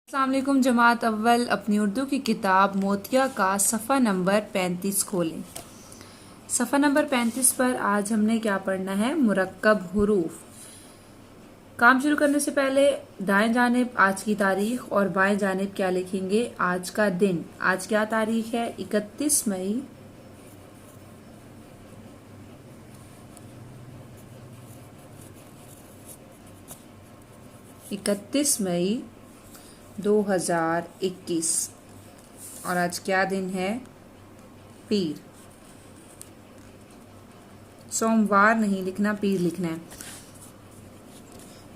अस्सलाम वालेकुम जमात अव्वल। अपनी उर्दू की किताब मोतिया का सफ़ा नंबर 35 खोलें। सफ़ा नंबर 35 पर आज हमने क्या पढ़ना है? मुरक्कब हुरूफ। काम शुरू करने से पहले दाएं जानिब आज की तारीख और बाएं जानिब क्या लिखेंगे? आज का दिन। आज क्या तारीख है? 31 मई 2021। और आज क्या दिन है? पीर। सोमवार नहीं लिखना, पीर लिखना है।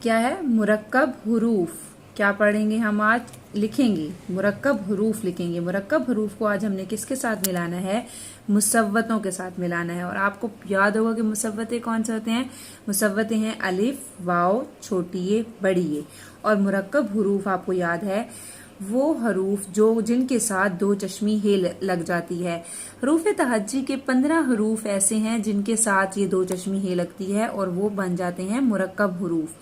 क्या है? मुरक्कब हुरूफ। क्या पढ़ेंगे हम आज? लिखेंगे मुरक्कब हुरूफ लिखेंगे। मुरक्कब हुरूफ को आज हमने किसके साथ मिलाना है? मुसव्वतों के साथ मिलाना है। और आपको याद होगा कि मुसव्वते कौन से होते हैं? मुसव्वते हैं अलिफ, वाव, छोटी ए, बड़ी ए। और मुरक्कब हुरूफ आपको याद है वो हरूफ जो जिनके साथ दो चश्मी हे लग जाती है। हरूफ तहज्जी के 15 हरूफ ऐसे हैं जिनके साथ ये दो चश्मी हे लगती है और वो बन जाते हैं मुरक्कब हरूफ।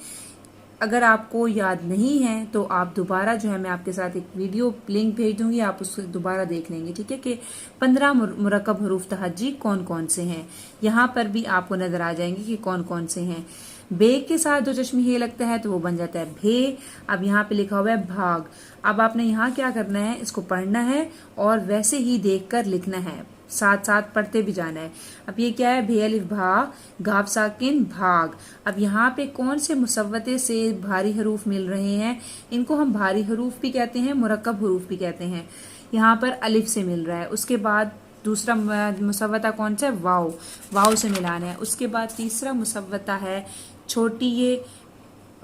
अगर आपको याद नहीं है तो आप दोबारा जो है, मैं आपके साथ एक वीडियो लिंक भेज दूंगी, आप उसको दोबारा देख लेंगे। ठीक है कि 15 मुरक्कब हरूफ तहज्जी कौन कौन से हैं। यहाँ पर भी आपको नजर आ जाएंगे कि कौन कौन से हैं। बे के साथ दो चश्मी हे लगता है तो वो बन जाता है भे। अब यहाँ पे लिखा हुआ है भाग। अब आपने यहाँ क्या करना है? इसको पढ़ना है और वैसे ही देखकर लिखना है, साथ साथ पढ़ते भी जाना है। अब ये क्या है? भे अलिफ भा, गाफ साकिन भाग। अब यहाँ पे कौन से मुसव्वते से भारी हरूफ मिल रहे हैं? इनको हम भारी हरूफ भी कहते हैं, मुरक्कब हरूफ भी कहते हैं। यहाँ पर अलिफ से मिल रहा है। उसके बाद दूसरा मुसव्वता कौन सा है? वाव। वाव से मिलाना है। उसके बाद तीसरा मुसव्वता है छोटी ये,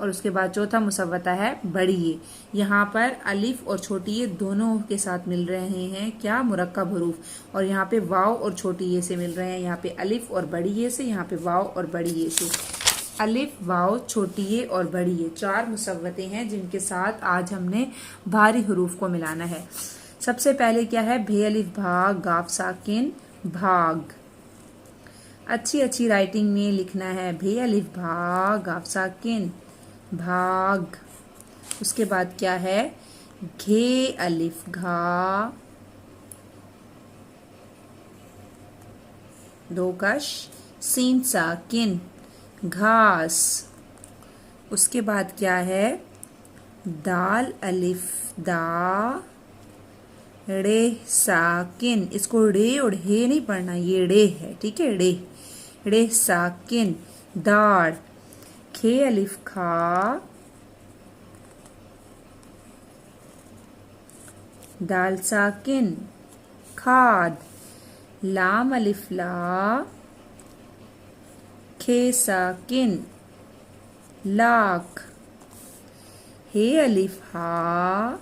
और उसके बाद चौथा मुसव्वता है बड़ी ये। यहाँ पर अलिफ और छोटी ये दोनों के साथ मिल रहे हैं क्या? मुरक्कब हुरूफ। और यहाँ पे वाव और छोटी ये से मिल रहे हैं। यहाँ पे अलिफ और बड़ी ये से, यहाँ पे वाव और बड़ी ये से। अलिफ, वाव, छोटी ये और बड़ी ये 4 मुसव्वते हैं जिनके साथ आज हमने भारी हुरूफ को मिलाना है। सबसे पहले क्या है? भे अलिफ भाग, गाफ साकिन भाग। अच्छी अच्छी राइटिंग में लिखना है। भे अलिफ भाग, गाफ साकिन भाग। उसके बाद क्या है? घे अलिफ घा, दो कश, सीन साकिन घास। उसके बाद क्या है? दाल अलिफ दा, रे साकिन। इसको रे और हे नहीं पढ़ना, ये रे है। ठीक है, रे रे साकिन दाढ़। खे अलिफ खा, दाल साकिन खाद। लाम अलिफ ला, खे साकिन लाख। हे अलिफ हा,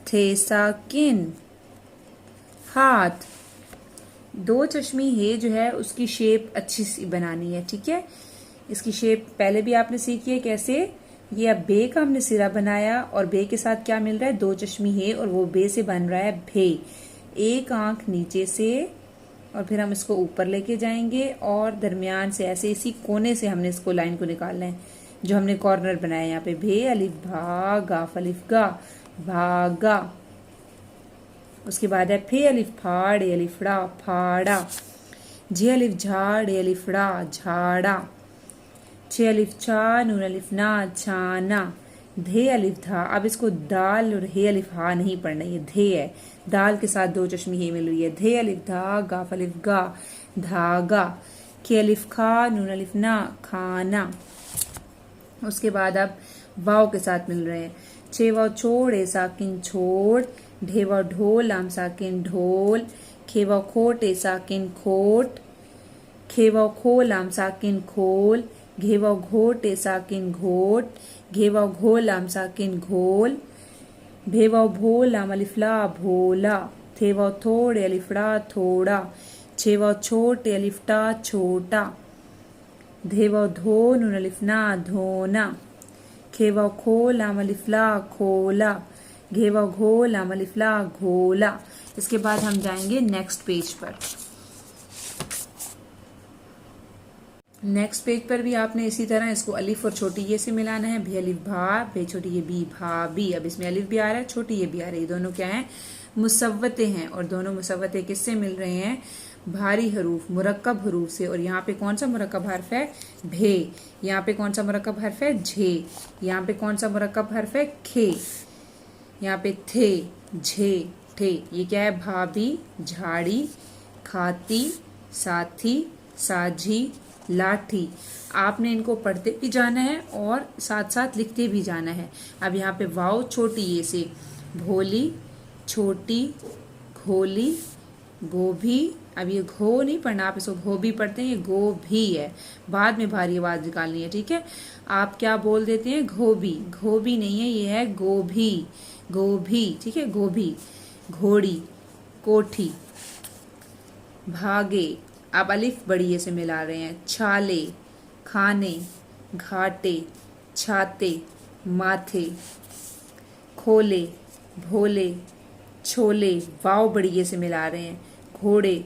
थे साकिन हाथ। दो चश्मी हे जो है उसकी शेप अच्छी सी बनानी है। ठीक है, इसकी शेप पहले भी आपने सीखी है कैसे। ये अब बे का हमने सिरा बनाया और बे के साथ क्या मिल रहा है? दो चश्मी हे और वो बे से बन रहा है भे। एक आंख नीचे से और फिर हम इसको ऊपर लेके जाएंगे और दरमियान से ऐसे इसी कोने से हमने इसको लाइन को निकालना है जो हमने कॉर्नर बनाया। यहाँ पे भे अलिफ भा, गाफ अलिफ गा, भागा। उसके बाद है फे अलिफ फा, डे अलिफ डा, फाड़ा। झे अलिफ झा, डे अलिफ डा, झाड़ा। छे अलिफ छा, नून अलिफ ना, छाना। धे अलिफ धा। अब इसको दाल और हे अलिफ हा नहीं पढ़ना, ये धे है। दाल के साथ दो चश्मी हे मिल रही है। धे अलिफ धा, गाफ अलिफ गा, धागा। खे अलिफ खा, नून अलिफ ना, खाना। उसके बाद अब वाव के साथ मिल रहे हैं। छे वाव छोड़, ए साकिन छोड़। ढे वाव ढोल, लाम साकिन ढोल। खे वाव खोट, ए साकिन खोट। खे वाव खोल, लाम साकिन खोल। घे वाव घोट, ए साकिन घोट। घे वाव घोल, लाम साकिन घोल। भे वाव भोल, लाम अलिफ ला, भोला। थे वाव थोड़, ए अलिफ डा, थोड़ा। छे वाव छोट, ए अलिफ टा, छोटा। धे वाव धो, नून अलिफ ना, धोना। खे वाव खोल, लाम अलिफ ला, खोला। घे वाव घोल, लाम अलिफ ला, घोला। इसके बाद हम जाएंगे नेक्स्ट पेज पर। नेक्स्ट पेज पर भी आपने इसी तरह इसको अलिफ और छोटी ये से मिलाना है। भी अलिफ भा, बे छोटी ये बी, भा बी। अब इसमें अलिफ भी आ रहा है, छोटी ये भी आ रही है। दोनों क्या हैं? मुसव्वते हैं। और दोनों मुसव्वते किससे मिल रहे हैं? भारी हरूफ, मुरक्कब हरूफ से। और यहाँ पे कौन सा मुरक्कब हर्फ है? भे। यहाँ पे कौन सा मुरक्कब हर्फ है? झे। यहाँ पे कौन सा मुरक्कब हर्फ है? खे। यहाँ पे थे, झे, ठे। ये क्या है? भाभी, झाड़ी, खाती, साथी, साझी, लाठी। आपने इनको पढ़ते भी जाना है और साथ साथ लिखते भी जाना है। अब यहाँ पे वाव छोटी ये से भोली, छोटी, घोली, गोभी। अब ये घो नहीं पढ़ना, आप इसको घो भी पढ़ते हैं, ये गो भी है। बाद में भारी आवाज निकालनी है, ठीक है। आप क्या बोल देते हैं? घोबी। घोबी नहीं है, ये है गोभी, गोभी, ठीक है। गोभी, घोड़ी, कोठी, भागे। आप अलिफ बड़ी ये से मिला रहे हैं। छाले, खाने, घाटे, छाते, माथे, खोले, भोले, छोले। वाव बड़ी ये से मिला रहे हैं। घोड़े,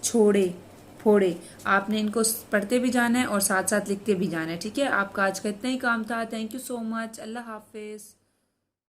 छोड़े, फोड़े। आपने इनको पढ़ते भी जाना है और साथ साथ लिखते भी जाना है, ठीक है। आपका आज का इतना ही काम था। Thank you so much. Allah Hafiz.